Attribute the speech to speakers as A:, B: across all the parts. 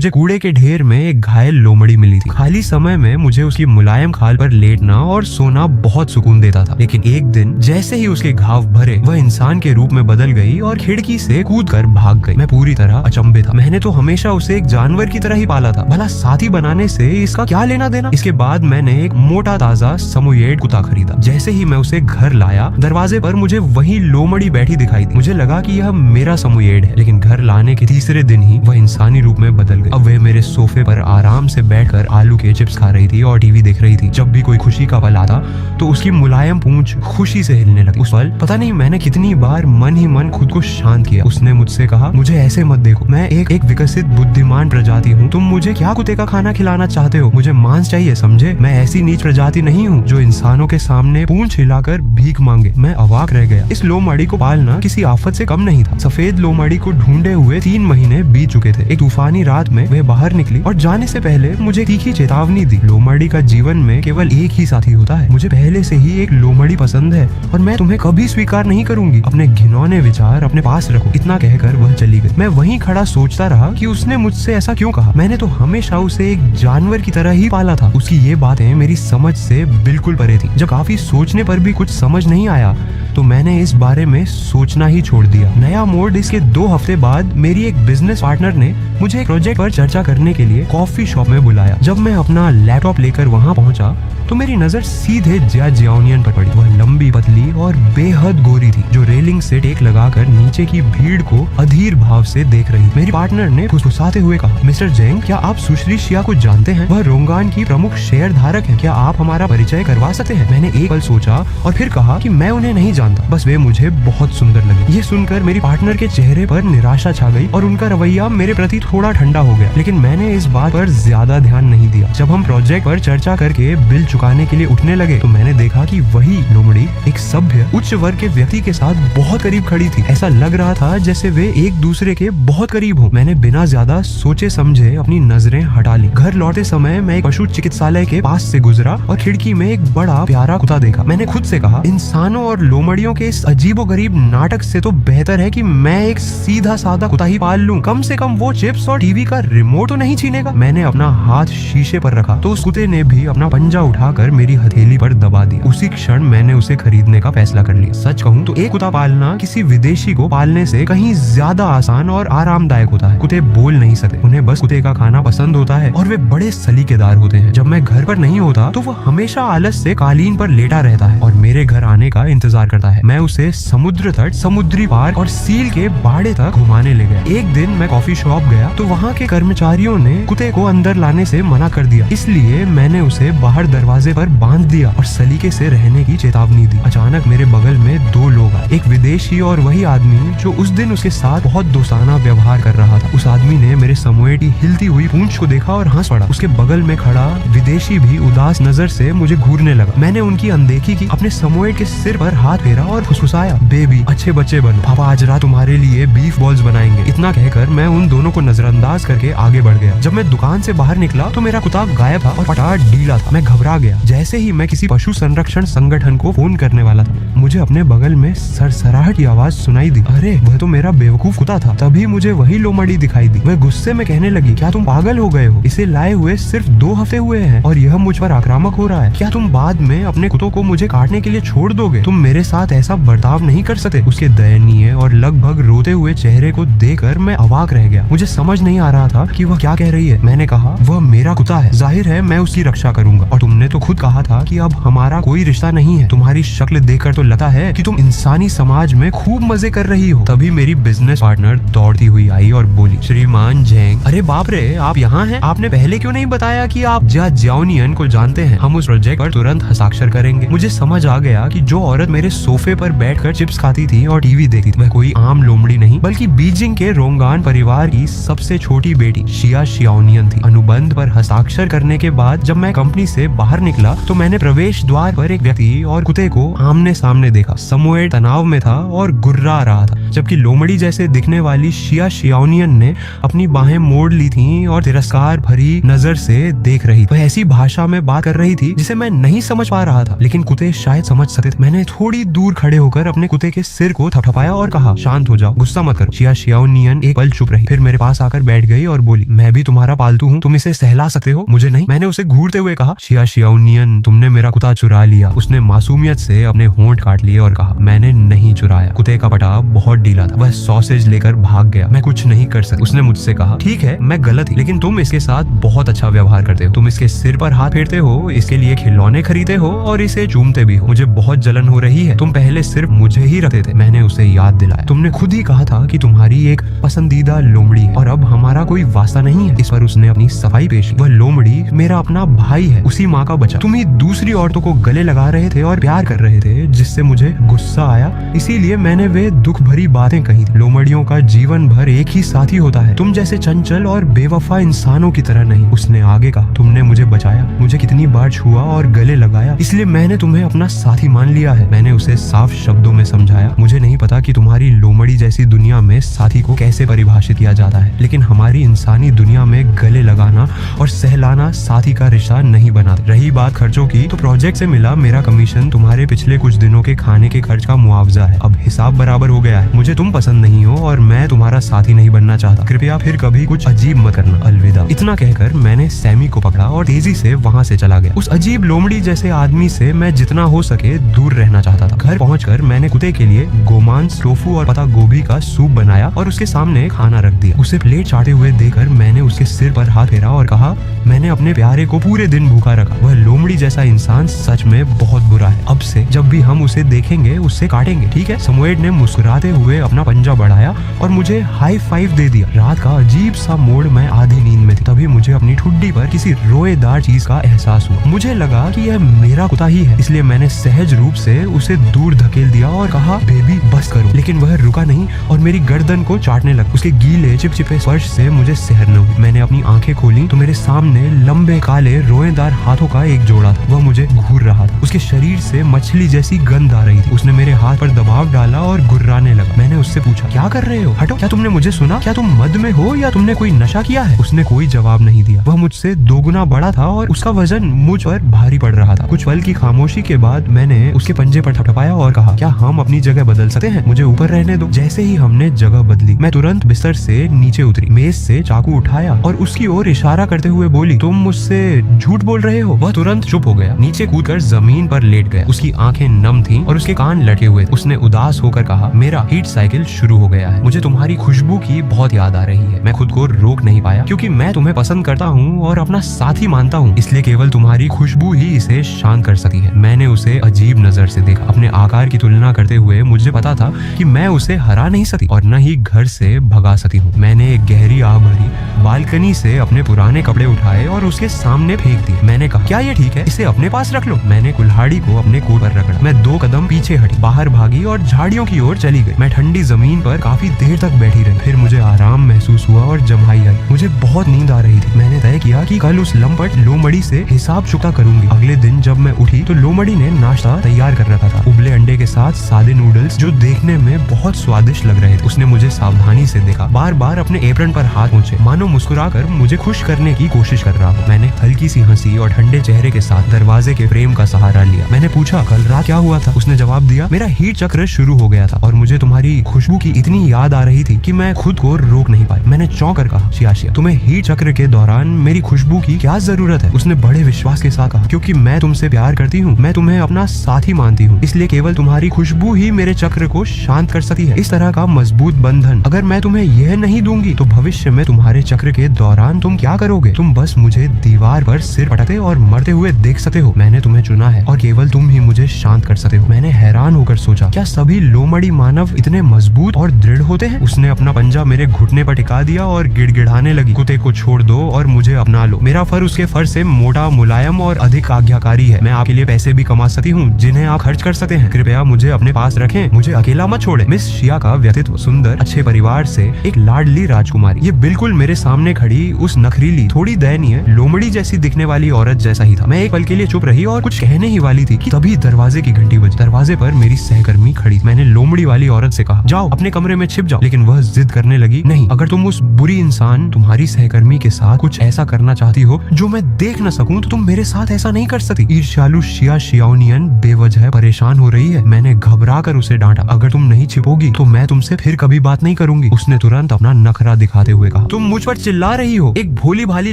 A: मुझे कूड़े के ढेर में एक घायल लोमड़ी मिली थी। खाली समय में मुझे उसकी मुलायम खाल पर लेटना और सोना बहुत सुकून देता था। लेकिन एक दिन जैसे ही उसके घाव भरे, वह इंसान के रूप में बदल गई और खिड़की से कूदकर भाग गई। मैं पूरी तरह अचंभे था। मैंने तो हमेशा उसे एक जानवर की तरह ही पाला था, भला साथी बनाने से इसका क्या लेना देना। इसके बाद मैंने एक मोटा ताजा समोयेड कुत्ता खरीदा। जैसे ही मैं उसे घर लाया, दरवाजे पर मुझे वही लोमड़ी बैठी दिखाई दी। मुझे लगा कि यह मेरा समोयेड है, लेकिन घर लाने के तीसरे दिन ही वह इंसानी रूप में बदल गई। अब वह मेरे सोफे पर आराम से बैठकर आलू के चिप्स खा रही थी और टीवी देख रही थी। जब भी कोई खुशी का पल आता तो उसकी मुलायम पूंछ खुशी से हिलने लगी। उस पल पता नहीं मैंने कितनी बार मन ही मन खुद को शांत किया। उसने मुझसे कहा, मुझे ऐसे मत देखो, मैं एक विकसित बुद्धिमान प्रजाति हूँ। तुम मुझे क्या कुत्ते का खाना खिलाना चाहते हो? मुझे मांस चाहिए, समझे? मैं ऐसी नीच प्रजाति नहीं हूँ जो इंसानों के सामने पूंछ हिलाकर भीख मांगे। मैं अवाक रह गया। इस लोमड़ी को पालना किसी आफत से कम नहीं था। सफेद लोमड़ी को ढूंढे हुए 3 महीने बीत चुके थे। एक तूफानी रात में वह बाहर निकली और जाने से पहले मुझे तीखी चेतावनी दी। लोमड़ी का जीवन में केवल एक ही साथी होता है। मुझे पहले से ही एक लोमड़ी पसंद है और मैं तुम्हें कभी स्वीकार नहीं करूंगी। अपने घिनौने विचार अपने पास रखो। इतना कहकर वह चली गई। मैं वहीं खड़ा सोचता रहा कि उसने मुझसे ऐसा क्यों कहा। मैंने तो हमेशा उसे एक जानवर की तरह ही पाला था। उसकी ये बातें मेरी समझ से बिल्कुल परे थी। जब काफी सोचने पर भी कुछ समझ नहीं आया तो मैंने इस बारे में सोचना ही छोड़ दिया। नया मोड इसके 2 हफ्ते बाद मेरी एक बिजनेस पार्टनर ने मुझे एक प्रोजेक्ट पर चर्चा करने के लिए कॉफी शॉप में बुलाया। जब मैं अपना लैपटॉप लेकर वहां पहुंचा तो मेरी नजर सीधे जिया जियाओनियन पर पड़ी। वह लंबी, पतली और बेहद गोरी थी, जो रेलिंग से टेक लगाकर नीचे की भीड़ को अधीर भाव से देख रही। मेरी पार्टनर ने फुसफुसाते हुए कहा, मिस्टर जेंग, क्या आप सुश्री शिया को जानते हैं? वह रोंगान की प्रमुख शेयर धारक है। क्या आप हमारा परिचय करवा सकते हैं? मैंने एक पल सोचा और फिर कहा कि मैं उन्हें नहीं जानता, बस वे मुझे बहुत सुंदर लगे। ये सुनकर मेरी पार्टनर के चेहरे पर निराशा छा गई और उनका रवैया मेरे प्रति थोड़ा ठंडा हो गया। लेकिन मैंने इस बात पर ज्यादा ध्यान नहीं दिया। जब हम प्रोजेक्ट पर चर्चा करके बिल चुकाने के लिए उठने लगे तो मैंने देखा कि वही लोमड़ी एक सभ्य उच्च वर्ग के व्यक्ति के साथ बहुत करीब खड़ी थी। ऐसा लग रहा था जैसे वे एक दूसरे के बहुत करीब हो। मैंने बिना ज्यादा सोचे समझे अपनी नजरें हटा ली। घर लौटते समय मैं एक पशु चिकित्सालय के पास से गुजरा और खिड़की में एक बड़ा प्यारा कुत्ता देखा। मैंने खुद से कहा, इंसानों और लोमड़ियों के इस अजीबोगरीब नाटक से तो बेहतर है कि मैं एक सीधा साधा कुत्ता ही पाल लूं। कम से कम वो चिप्स और टीवी का रिमोट तो नहीं छीनेगा। मैंने अपना हाथ शीशे पर रखा तो उस कुत्ते ने भी अपना पंजा उठाकर मेरी हथेली पर दबा दिया। उसी क्षण मैंने उसे खरीदने का फैसला कर लिया। सच कहूं तो एक कुत्ता पालना किसी विदेशी को पालने से कहीं ज्यादा आसान और आरामदायक होता है। कुत्ते बोल नहीं सकते, उन्हें बस कुत्ते का खाना पसंद होता है और वे बड़े सलीकेदार होते हैं। जब मैं घर पर नहीं होता तो वो हमेशा आलस से कालीन पर लेटा रहता है और मेरे घर आने का इंतजार करता है। मैं उसे समुद्र तट, समुद्री पार्क और सील के बाड़े तक घुमाने ले गया। एक दिन मैं कॉफी शॉप गया तो वहाँ के कर्मचारियों ने कुत्ते को अंदर लाने से मना कर दिया, इसलिए मैंने उसे बाहर दरवाजे पर बांध दिया और सलीके से रहने की चेतावनी दी। अचानक मेरे बगल में 2 लोग आए, एक विदेशी और वही आदमी जो उस दिन उसके साथ बहुत दोस्ताना व्यवहार कर रहा था। उस आदमी ने मेरे समोयेड की हिलती हुई पूंछ को देखा और हंस पड़ा। उसके बगल में खड़ा विदेशी भी उदास नजर से मुझे घूरने लगा। मैंने उनकी अनदेखी की, अपने समोयेड के सिर पर हाथ फेरा और फुसफुसाया, बेबी अच्छे बच्चे बनो, पापा आज रात तुम्हारे लिए बीफ बॉल्स बनाएंगे। इतना कहकर मैं उन दोनों को नजरअंदाज करके आगे बढ़ गया। जब मैं दुकान से बाहर निकला तो मेरा कुत्ता गायब था और पटाट ढीला था। मैं घबरा गया। जैसे ही मैं किसी पशु संरक्षण संगठन को फोन करने वाला था, मुझे अपने बगल में सरसराहट की आवाज सुनाई दी। अरे वह तो मेरा बेवकूफ कुत्ता था। तभी मुझे वही लोमड़ी दिखाई दी। वह गुस्से में कहने लगी, क्या तुम पागल हो गए हो? इसे लाए हुए सिर्फ 2 हफ्ते हुए हैं और यह मुझ पर आक्रामक हो रहा है। क्या तुम बाद में अपने कुत्तों को मुझे काटने के लिए छोड़ दोगे? तुम मेरे साथ ऐसा बर्ताव नहीं कर सकते। उसके दयनीय और लगभग रोते हुए चेहरे को देखकर मैं अवाक रह गया। मुझे समझ नहीं आ रहा था कि वह क्या कह रही है। मैंने कहा, वह मेरा कुत्ता है, जाहिर है मैं उसकी रक्षा करूंगा। और तुमने तो खुद कहा था कि अब हमारा कोई रिश्ता नहीं है। तुम्हारी शक्ल देखकर तो लगता है कि तुम इंसानी समाज में खूब मजे कर रही हो। तभी मेरी बिजनेस पार्टनर दौड़ती हुई आई और बोली, श्रीमान जेंग, अरे बाप रे, आप यहाँ हैं? आपने पहले क्यों नहीं बताया कि आप जिया जियाओनियन को जानते हैं? हम उस प्रोजेक्ट पर तुरंत हस्ताक्षर करेंगे। मुझे समझ आ गया कि जो औरत मेरे सोफे पर बैठकर चिप्स खाती थी और टीवी देखती थी, वह कोई आम लोमड़ी नहीं बल्कि बीजिंग के रोंगान परिवार की सबसे छोटी बेटी शिया शियाओनियन थी। अनुबंध पर हस्ताक्षर करने के बाद जब मैं कंपनी से बाहर निकला तो मैंने प्रवेश द्वार पर एक व्यक्ति और कुत्ते को आमने सामने देखा। समोएड तनाव में था और गुर्रा रहा था, जबकि लोमड़ी जैसे दिखने वाली शिया शियाओनियन ने अपनी बाहें मोड़ ली थी और तिरस्कार भरी नजर से देख रही। वह ऐसी भाषा में बात कर रही थी जिसे मैं नहीं समझ पा रहा था, लेकिन कुत्ते शायद समझ सकते थे। मैंने थोड़ी दूर खड़े होकर अपने कुत्ते के सिर को थपथपाया और कहा, शांत हो जाओ, गुस्सा मत करो। शिया शियाओनियन एक पल चुप रही, फिर मेरे पास आकर बैठ गई और बोली, मैं भी तुम्हारा पालतू हूँ, तुम इसे सहला सकते हो, मुझे नहीं। मैंने उसे घूरते हुए कहा, शिया शियाओनियन, तुमने मेरा कुत्ता चुरा लिया। उसने मासूमियत से अपने होंठ काट लिए और कहा, मैंने नहीं चुराया। कुत्ते का पटा बहुत ढीला था, वह सॉसेज लेकर भाग गया। मैं कुछ नहीं कर सकती। उसने मुझसे कहा, ठीक है मैं गलत थी, लेकिन तुम इसके साथ बहुत अच्छा व्यवहार करते हो। तुम इसके सिर पर हाथ फेरते हो, इसके लिए खिलौने खरीदते हो और इसे चूमते भी हो। मुझे बहुत जलन हो रही है, तुम पहले सिर्फ मुझे ही रखते थे। मैंने उसे याद दिलाया, तुमने खुद ही कहा था कि तुम्हारी एक पसंदीदा लोमड़ी है और अब हमारा कोई वास्ता नहीं है। इस पर उसने अपनी सफाई पेश की, वह लोमड़ी मेरा अपना भाई है, उसी माँ का बच्चा। तुम ही दूसरी औरतों को गले लगा रहे थे और प्यार कर रहे थे, जिससे मुझे गुस्सा आया, इसीलिए मैंने वे दुख भरी बातें कही थी। लोमड़ियों का जीवन भर एक ही साथी होता है, तुम जैसे चंचल और बेवफा इंसानों की तरह नहीं। उसने आगे कहा, तुमने मुझे बचाया, मुझे कितनी बार छुआ और गले लगाया, इसलिए मैंने तुम्हें अपना साथी मान लिया है। मैंने उसे साफ शब्दों में समझाया, मुझे नहीं पता कि तुम्हारी लोमड़ी जैसी दुनिया में साथी को कैसे परिभाषित किया जाता है, लेकिन हमारी इंसानी दुनिया में गले लगाना और सहलाना साथी का रिश्ता नहीं बनाते। रही बात खर्चों की, तो प्रोजेक्ट से मिला मेरा कमीशन तुम्हारे पिछले कुछ दिनों के खाने के खर्च का मुआवजा है। अब हिसाब बराबर हो गया है। मुझे तुम पसंद नहीं हो और मैं तुम्हारा साथी नहीं बनना चाहता। कृपया फिर कभी कुछ अजीब मत करना, अलविदा। इतना कहकर मैंने सैमी को पकड़ा और तेजी से वहाँ से चला गया। उस अजीब लोमड़ी जैसे आदमी से मैं जितना हो सके दूर रहना चाहता था। घर पहुंचकर मैंने कुत्ते के लिए गोमांस, टोफू और पत्ता गोभी का सूप बनाया और उसके सामने खाना रख दिया। उसे प्लेट चाटते हुए देखकर मैंने उसके सिर पर हाथ फेरा और कहा, मैंने अपने प्यारे को पूरे दिन भूखा रखा। वह लोमड़ी जैसा इंसान सच में बहुत बुरा है। अब से जब भी हम उसे देखेंगे उससे काटेंगे, ठीक है? समोएड ने मुस्कुराते हुए अपना पंजा बढ़ाया और मुझे हाई फाइव दे दिया। रात का अजीब सा मोड़ में आधी नींद में थी, तभी मुझे अपनी ठुड्डी पर किसी रोएदार चीज का एहसास हुआ। मुझे लगा कि यह मेरा कुत्ता ही है, इसलिए मैंने सहज रूप से उसे दूर धकेल दिया और कहा, बेबी बस करो। लेकिन वह रुका नहीं और मेरी गर्दन को चाटने लगा। उसके गीले चिपचिपे स्पर्श से मुझे सहन न हुई। मैंने अपनी आंखें खोली तो मेरे सामने लंबे काले रोएदार हाथों का एक जोड़ा था। वह मुझे घूर रहा था। उसके शरीर से मछली जैसी गंध आ रही थी। उसने मेरे हाथ पर दबाव डाला और गुर्राने लगा। मैंने उससे पूछा, क्या कर रहे हो? हटो। क्या तुमने मुझे सुना? क्या तुम मद में हो या तुमने कोई नशा किया है? उसने कोई जवाब नहीं दिया। वह मुझसे दोगुना बड़ा था और उसका वजन मुझ पर भारी पड़ रहा था। कुछ पल की खामोशी के बाद मैंने उसके पंजे पर थपथपाया और कहा, क्या हम अपनी जगह बदल सकते हैं? मुझे ऊपर रहने दो। जैसे ही हमने जगह बदली, मैं तुरंत बिस्तर से नीचे उतरी, मेज से चाकू उठाया और उसकी ओर इशारा करते हुए बोली, तुम मुझसे झूठ बोल रहे हो। वह तुरंत चुप हो गया, नीचे कूदकर जमीन पर लेट गया। उसकी आंखें नम थीं और उसके कान लटके हुए थे। उसने उदास होकर कहा, मेरा हीट साइकिल शुरू हो गया है। मुझे तुम्हारी खुशबू की बहुत याद आ रही है। मैं खुद को रोक नहीं पाया क्योंकि मैं तुम्हें पसंद करता हूँ और अपना साथी मानता हूँ, इसलिए केवल तुम्हारी खुशबू ही इसे शांत कर सकती है। मैंने उसे अजीब नजर से देखा। अपने आकार की तुलना करते हुए मुझे पता था कि मैं उसे हरा नहीं सकती और न ही घर से भगा सकती हूँ। मैंने एक गहरी आह भरी बालकनी से अपने पुराने कपड़े उठाए और उसके सामने फेंक दिए। मैंने कहा, क्या ये ठीक है? इसे अपने पास रख लो। मैंने कुल्हाड़ी को अपने कोट पर रगड़ा। मैं 2 कदम पीछे हटी, बाहर भागी और झाड़ियों की ओर चली गई। मैं ठंडी जमीन पर काफी देर तक बैठी रही। फिर मुझे आराम महसूस हुआ और जम्हाई आई। मुझे बहुत नींद आ रही थी। मैंने तय किया कि कल उस लंपट लोमड़ी से हिसाब चुकता करूंगी। अगले दिन जब मैं उठी तो लोमड़ी ने नाश्ता तैयार कर रखा था, उबले अंडे के साथ सादे नूडल्स जो देखने में बहुत स्वादिष्ट लग रहे थे। उसने मुझे सावधानी से देखा, बार बार अपने एप्रन पर हाथ पहुंचे, मानो मुस्कुराकर मुझे खुश करने की कोशिश कर रहा हो। मैंने हल्की सी हंसी और ठंडे चेहरे के साथ दरवाजे के फ्रेम का सहारा लिया। मैंने पूछा, कल रात क्या हुआ था? उसने जवाब दिया, मेरा हीट चक्र शुरू हो गया था और मुझे तुम्हारी खुशबू की इतनी याद आ रही थी कि मैं खुद को रोक नहीं पाई। मैंने चौंक कर कहा, शिया, तुम्हें हीट चक्र के दौरान मेरी खुशबू की क्या जरूरत है? उसने बड़े विश्वास के साथ कहा, क्योंकि मैं तुमसे प्यार करती हूँ, मैं तुम्हें अपना साथी मानती हूँ, इसलिए केवल तुम्हारी खुशबू ही मेरे चक्र को शांत कर सकती है। इस तरह का मजबूत बंधन अगर मैं तुम्हें यह नहीं दूंगी तो भविष्य में तुम्हारे चक्र के दौरान तुम क्या करोगे? तुम बस मुझे दीवार पर सिर पटकते और मरते हुए देख सकते हो। मैंने तुम्हें चुना है और केवल तुम ही मुझे शांत कर सकते हो। मैंने हैरान होकर सोचा, क्या सभी लोमड़ी मानव इतने मजबूत और दृढ़ होते हैं? उसने अपना पंजा मेरे घुटने पर टिका दिया और गिड़गिड़ाने लगी, कुत्ते को छोड़ दो और मुझे अपना लो। मेरा फर उसके फर से मोटा, मुलायम और अधिक आज्ञाकारी है। मैं आपके लिए पैसे भी कमा सकती हूँ जिन्हें आप खर्च कर सकते हैं। कृपया मुझे अपने पास रखें, मुझे अकेला मत छोड़े। मिस शिया का व्यक्तित्व सुंदर, अच्छे परिवार से एक लाडली राजकुमारी, ये बिल्कुल मेरे सामने खड़ी उस नखरीली, थोड़ी दयनीय, लोमड़ी जैसी दिखने वाली औरत जैसा ही था। मैं एक पल के लिए चुप रही और कुछ कहने ही वाली थी कि तभी दरवाजे की घंटी बजी। दरवाजे पर मेरी सहकर्मी खड़ी। मैंने लोमड़ी वाली औरत से कहा, जाओ अपने कमरे में छिप जाओ। लेकिन वह जिद करने लगी, नहीं, अगर तुम उस बुरी इंसान तुम्हारी सहकर्मी के साथ कुछ ऐसा करना चाहती हो जो मैं देख न सकूं, तो तुम मेरे साथ ऐसा नहीं कर सकती। ईर्ष्यालु शिया शियाओनियन बेवजह परेशान हो रही है। मैंने घबरा कर उसे डांटा, अगर तुम नहीं छिपोगी तो मैं तुमसे फिर कभी बात नहीं करूंगी। उसने तुरंत अपना नखरा दिखाते हुए कहा, तुम मुझ पर चिल्ला रही हो, एक भोली भाली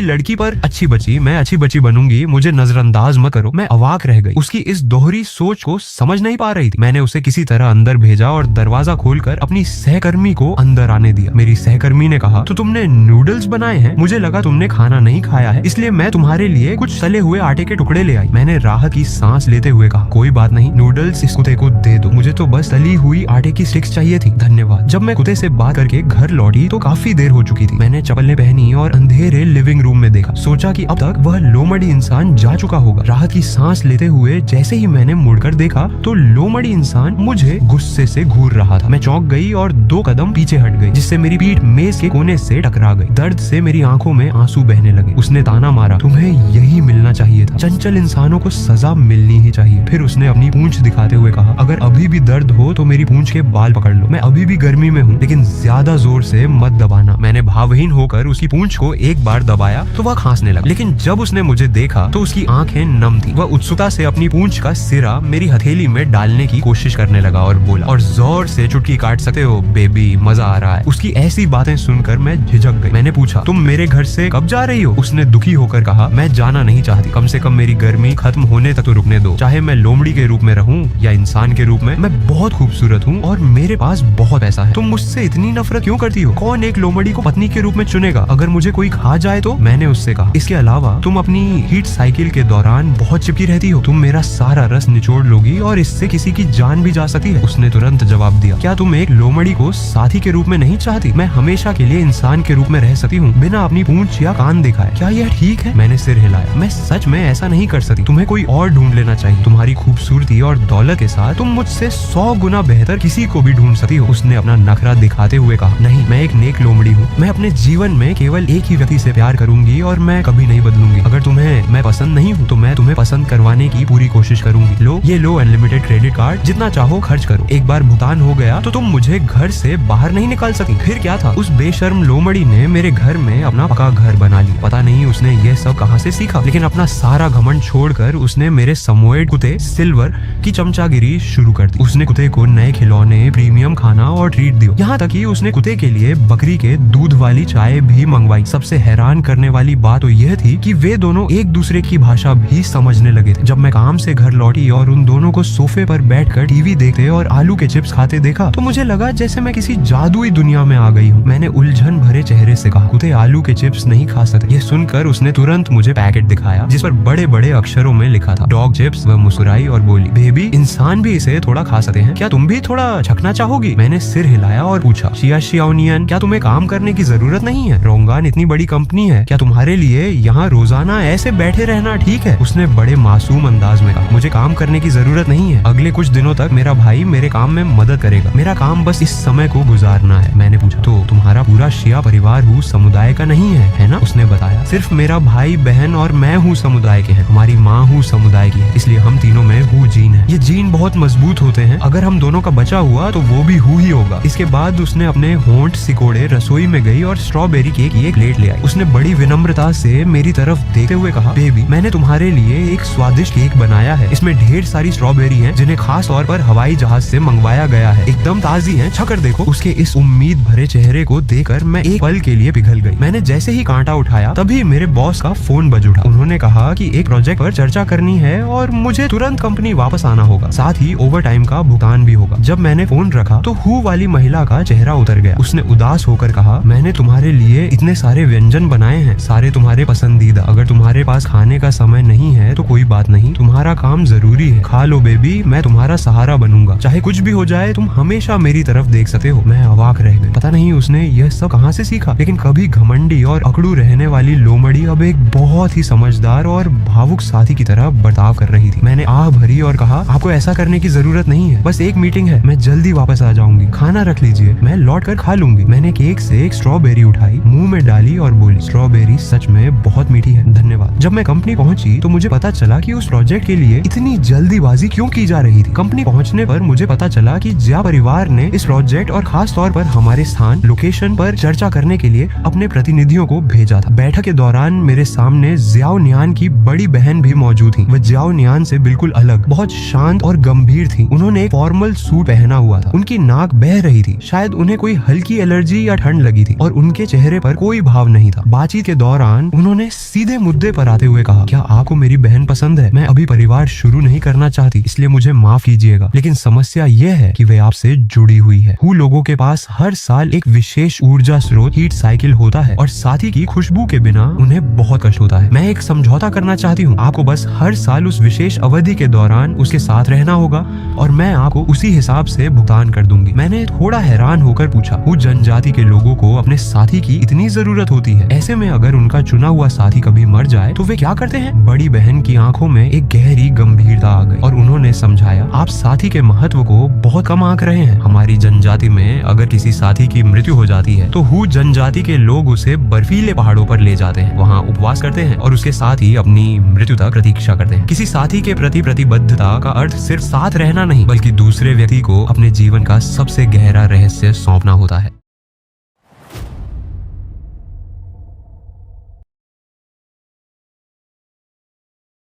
A: लड़की पर। अच्छी बची, मैं अच्छी बची बनूंगी, मुझे नजरअंदाज मत करो। मैं अवाक रह गई, उसकी इस दोहरी सोच को समझ नहीं पा रही थी। मैंने उसे किसी तरह अंदर भेजा और दरवाजा खोलकर अपनी सहकर्मी को अंदर आने दिया। मेरी सहकर्मी ने कहा, तो तुमने नूडल्स बनाए हैं? मुझे लगा तुमने खाना नहीं खाया है, इसलिए मैं तुम्हारे लिए कुछ तले हुए आटे के टुकड़े ले आई। मैंने राहत की सांस लेते हुए कहा, कोई बात नहीं, नूडल्स इस कुत्ते को दे दो, मुझे तो बस तली हुई आटे की स्टिक्स चाहिए थी, धन्यवाद। जब मैं कुत्ते से बात करके घर लौटी तो काफी देर हो चुकी थी। मैंने चप्पलें पहनी और अंधेरे लिविंग रूम में देखा। सोचा कि अब तक वह लोमड़ी इंसान जा चुका होगा। राहत की सांस लेते हुए जैसे ही मैंने मुड़कर देखा तो लोमड़ी इंसान मुझे गुस्से से घूर रहा था। मैं चौंक गई और 2 कदम पीछे हट गई, जिससे मेरी पीठ मेज के कोने से टकरा गई। दर्द से मेरी आंखों में आंसू बहने लगे। उसने ताना मारा, तुम्हें यही मिलना चाहिए था, चंचल इंसानों को सजा मिलनी ही चाहिए। फिर उसने अपनी पूंछ दिखाते हुए कहा, अगर अभी भी दर्द हो तो मेरी पूंछ के बाल पकड़ लो। मैं अभी भी गर्मी में हूँ, लेकिन ज्यादा जोर से मत दबाना। मैंने भावहीन होकर उसकी पूंछ को एक बार दबाया तो वह खांसने लगा, लेकिन जब उसने मुझे देखा तो उसकी आंखें नम थी। वह उत्सुकता से अपनी पूंछ का सिरा मेरी हथेली में डालने की कोशिश करने लगा और बोला, और जोर से चुटकी काट सकते हो बेबी, मजा आ रहा है। उसकी ऐसी बातें सुनकर मैं झिझक गई। मैंने पूछा, तुम मेरे घर से कब जा रही हो? उसने दुखी होकर कहा, मैं जाना नहीं चाहती, कम से कम मेरी गर्मी खत्म होने तक तो रुकने दो। चाहे मैं लोमड़ी के रूप में रहूं या इंसान के रूप में, मैं बहुत खूबसूरत हूँ और मेरे पास बहुत पैसा है। तुम मुझसे इतनी नफरत क्यों करती हो? कौन एक लोमड़ी को पत्नी के रूप में चुनेगा अगर मुझे कोई खा जाए तो? मैंने उससे कहा, इसके अलावा तुम अपनी हीट साइकिल के दौरान बहुत चिपकी रहती हो, तुम मेरा सारा रस निचोड़ लोगी और इससे किसी की जान भी जा सकती है। उसने तुरंत जवाब दिया, क्या तुम एक लोमड़ी को साथी के रूप में नहीं चाहती? मैं हमेशा के लिए इंसान के रूप में रह सकती हूँ, बिना अपनी पूंछ या कान दिखाए। क्या यह ठीक है? मैंने सिर हिलाया, मैं सच में ऐसा नहीं कर सकती, तुम्हें कोई और ढूंढ लेना चाहिए। तुम्हारी खूबसूरती और दौलत के साथ तुम मुझसे 100 गुना बेहतर किसी को भी ढूंढ सकती हो। उसने अपना नखरा दिखाते हुए कहा, नहीं, मैं एक नेक लोमड़ी हूँ, मैं अपने जीवन में केवल एक ही व्यक्ति से प्यार करूंगी और मैं कभी नहीं बदलूंगी। अगर तुम्हें मैं पसंद नहीं हूँ तो मैं तुम्हें पसंद करवाने की पूरी कोशिश करूंगी। ये लो अनलिमिटेड क्रेडिट कार्ड, जितना चाहो खर्च करो। एक बार भुगतान हो गया तो तुम मुझे घर से बाहर नहीं निकाल सकती। फिर क्या था, उस बेशर्म लोमड़ी ने मेरे घर में अपना पक्का घर बना लिया। पता नहीं उसने यह सब कहां से सीखा, लेकिन अपना सारा घमंड छोड़कर उसने मेरे समोएड कुत्ते सिल्वर की चमचागिरी शुरू कर दी। उसने कुत्ते को नए खिलौने, प्रीमियम खाना और ट्रीट दिया। यहाँ तक कि उसने कुत्ते के लिए बकरी के दूध वाली चाय भी मंगवाई। सबसे हैरान करने वाली बात तो यह थी कि वे दोनों एक दूसरे की भाषा भी समझने लगे थे। जब मैं काम से घर लौटी और उन दोनों को सोफे पर बैठकर टीवी देखते और आलू के चिप्स खाते देखा तो मुझे लगा जैसे मैं किसी जादुई दुनिया में आ गई हूँ। मैंने उलझन भरे चेहरे से कहा, कुत्ते आलू के चिप्स नहीं खा सकते। ये सुनकर उसने तुरंत मुझे पैकेट दिखाया जिस पर बड़े बड़े अक्षरों में लिखा था डॉग चिप्स। वह मुस्कुराई और बोली, बेबी, इंसान भी इसे थोड़ा खा सकते हैं, क्या तुम भी थोड़ा चखना चाहोगी? मैंने सिर हिलाया और पूछा, शिया शियाओनियन, क्या तुम्हें काम करने की जरूरत नहीं है? रोंगान इतनी बड़ी कंपनी है, क्या तुम्हारे लिए यहाँ रोजाना ऐसे बैठे रहना ठीक है? उसने बड़े मासूम अंदाज में कहा, मुझे काम करने की जरूरत नहीं है, अगले कुछ दिनों तक मेरा भाई मेरे काम में मदद करेगा, मेरा काम बस इस समय को गुजारना है। मैंने पूछा, तो तुम्हारा पूरा शिया परिवार हूँ समुदाय का नहीं है ना? उसने बताया, सिर्फ मेरा भाई बहन और मैं हूँ समुदाय के हैं, हमारी माँ हूँ समुदाय की है, इसलिए हम तीनों में हूँ जीन है। ये जीन बहुत मजबूत होते हैं, अगर हम दोनों का बचा हुआ तो वो भी हूँ ही होगा। इसके बाद उसने अपने होंठ सिकोड़े रसोई में गई और स्ट्रॉबेरी केक की एक प्लेट ले आई। उसने बड़ी विनम्रता से मेरी तरफ देखते हुए कहा, बेबी, मैंने तुम्हारे लिए एक स्वादिष्ट केक बनाया है, इसमें ढेर सारी स्ट्रॉबेरी हैं जिन्हें खास तौर पर हवाई जहाज से मंगवाया गया है, एकदम ताजी हैं, छकर देखो। उसके इस उम्मीद भरे चेहरे को देखकर मैं एक पल के लिए पिघल गई। मैंने जैसे ही कांटा उठाया तभी मेरे बॉस का फोन बज उठा। उन्होंने कहा कि एक प्रोजेक्ट पर चर्चा करनी है और मुझे तुरंत कंपनी वापस आना होगा, साथ ही ओवर टाइम का भुगतान भी होगा। जब मैंने फोन रखा तो हु वाली महिला का चेहरा उतर गया। उसने उदास होकर कहा, मैंने तुम्हारे लिए इतने सारे व्यंजन बनाए हैं, सारे तुम्हारे पसंदीदा, अगर तुम्हारे पास खाने का समय नहीं है तो कोई बात नहीं, तुम्हारा काम जरूरी है, खा लो बेबी, मैं तुम्हारा सहारा बनूंगा, चाहे कुछ भी हो जाए तुम हमेशा मेरी तरफ देख सकते हो। मैं अवाक रह गई, पता नहीं उसने यह सब कहां से सीखा, लेकिन कभी घमंडी और अकड़ू रहने वाली लोमड़ी अब एक बहुत ही समझदार और भावुक साथी की तरह बर्ताव कर रही थी। मैंने आह भरी और कहा, आपको ऐसा करने की जरूरत नहीं है, बस एक मीटिंग है, मैं जल्दी वापस आ जाऊंगी, खाना रख लीजिए, मैं लौट कर खा लूंगी। मैंने केक से एक स्ट्रॉबेरी उठाई, मुंह में डाली और बोली, स्ट्रॉबेरी सच में बहुत मीठी है, धन्यवाद। जब मैं कंपनी पहुंची तो मुझे पता चला कि उस प्रोजेक्ट के लिए इतनी जल्दीबाजी क्यों की जा रही थी। कंपनी पहुंचने पर मुझे पता चला कि जिया परिवार ने इस प्रोजेक्ट और खास तौर पर हमारे स्थान लोकेशन पर चर्चा करने के लिए अपने प्रतिनिधियों को भेजा था। बैठक के दौरान मेरे सामने जियाओ नियान की बड़ी बहन भी मौजूद थी। वह जियाओ नियान से बिल्कुल अलग, बहुत शांत और गंभीर थी। उन्होंने एक फॉर्मल सूट पहना हुआ था, उनकी नाक बह रही थी, शायद उन्हें कोई हल्की एलर्जी या ठंड लगी थी, और उनके चेहरे पर कोई भाव नहीं था। बातचीत के दौरान उन्होंने सीधे मुद्दे पर आते हुए कहा, क्या आपको मेरी बहन पसंद है? मैं अभी परिवार शुरू नहीं करना चाहती, इसलिए मुझे माफ कीजिएगा, लेकिन समस्या यह है कि वे आपसे जुड़ी हुई है। हु लोगों के पास हर साल एक विशेष ऊर्जा स्रोत हीट साइकिल होता है और साथी की खुशबू के बिना उन्हें बहुत कष्ट होता है। मैं एक समझौता करना चाहती हूँ, आपको बस हर साल उस विशेष अवधि के दौरान उसके साथ रहना होगा और मैं आपको उसी हिसाब से भुगतान कर दूंगी। मैंने थोड़ा हैरान होकर पूछा, वो जनजाति के लोगों को अपने साथी की इतनी जरूरत होती है? ऐसे में अगर उनका चुना हुआ साथी कभी मर जाए तो वे क्या करते हैं? बड़ी बहन की आंखों में एक गहरी गंभीरता आ गई और उन्होंने समझाया, आप साथी के महत्व को बहुत कम आंक रहे हैं। हमारी जनजाति में अगर किसी साथी की मृत्यु हो जाती है तो हु जनजाति के लोग उसे बर्फीले पहाड़ों पर ले जाते हैं, वहाँ उपवास करते हैं और उसके साथ ही अपनी मृत्यु तक प्रतीक्षा करते हैं। किसी साथी के प्रति प्रतिबद्धता का अर्थ सिर्फ साथ रहना नहीं, बल्कि दूसरे व्यक्ति को अपने जीवन का सबसे गहरा रहस्य सौंपना होता है।